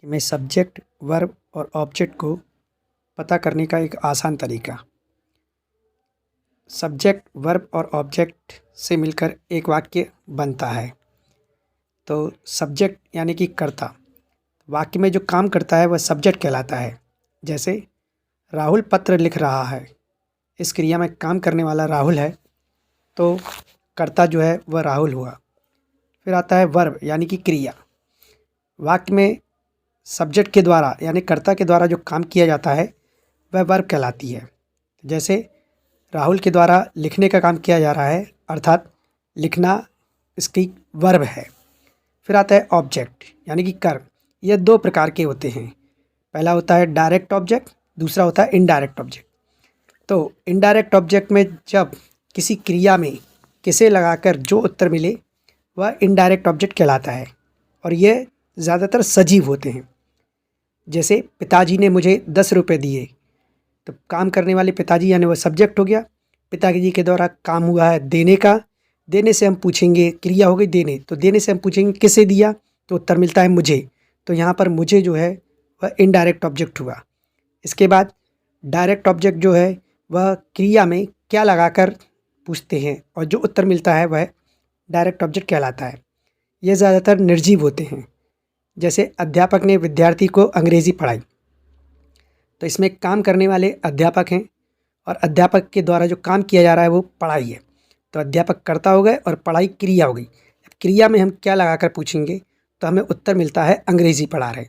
में subject, verb और object को पता करने का एक आसान तरीका। सब्जेक्ट, वर्ब और ऑब्जेक्ट से मिलकर एक वाक्य बनता है। तो सब्जेक्ट यानी कि कर्ता, वाक्य में जो काम करता है वह सब्जेक्ट कहलाता है। जैसे राहुल पत्र लिख रहा है, इस क्रिया में काम करने वाला राहुल है, तो कर्ता जो है वह राहुल हुआ। फिर आता है वर्ब यानी कि क्रिया, वाक्य में सब्जेक्ट के द्वारा यानी कर्ता के द्वारा जो काम किया जाता है वह वर्ब कहलाती है। जैसे राहुल के द्वारा लिखने का काम किया जा रहा है, अर्थात लिखना इसकी वर्ब है। फिर आता है ऑब्जेक्ट यानी कि कर्म। यह दो प्रकार के होते हैं, पहला होता है डायरेक्ट ऑब्जेक्ट, दूसरा होता है इनडायरेक्ट ऑब्जेक्ट। तो इनडायरेक्ट ऑब्जेक्ट में जब किसी क्रिया में किसे लगाकर जो उत्तर मिले वह इनडायरेक्ट ऑब्जेक्ट कहलाता है, और यह ज़्यादातर सजीव होते हैं। जैसे पिताजी ने मुझे 10 रुपये दिए, तो काम करने वाले पिताजी यानी वह सब्जेक्ट हो गया। पिताजी के द्वारा काम हुआ है देने का, देने से हम पूछेंगे, क्रिया हो गई देने, तो देने से हम पूछेंगे किसे दिया, तो उत्तर मिलता है मुझे। तो यहाँ पर मुझे जो है वह इनडायरेक्ट ऑब्जेक्ट हुआ। इसके बाद डायरेक्ट ऑब्जेक्ट जो है वह क्रिया में क्या लगाकर पूछते हैं और जो उत्तर मिलता है वह डायरेक्ट ऑब्जेक्ट कहलाता है। ये ज़्यादातर निर्जीव होते हैं। जैसे अध्यापक ने विद्यार्थी को अंग्रेज़ी पढ़ाई, तो इसमें काम करने वाले अध्यापक हैं और अध्यापक के द्वारा जो काम किया जा रहा है वो पढ़ाई है। तो अध्यापक कर्ता हो गए और पढ़ाई क्रिया हो गई। अब क्रिया में हम क्या लगाकर पूछेंगे तो हमें उत्तर मिलता है अंग्रेज़ी पढ़ा रहे।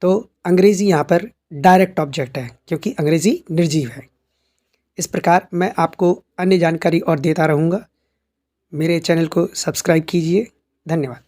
तो अंग्रेज़ी यहाँ पर डायरेक्ट ऑब्जेक्ट है क्योंकि अंग्रेज़ी निर्जीव है। इस प्रकार मैं आपको अन्य जानकारी और देता रहूँगा। मेरे चैनल को सब्सक्राइब कीजिए। धन्यवाद।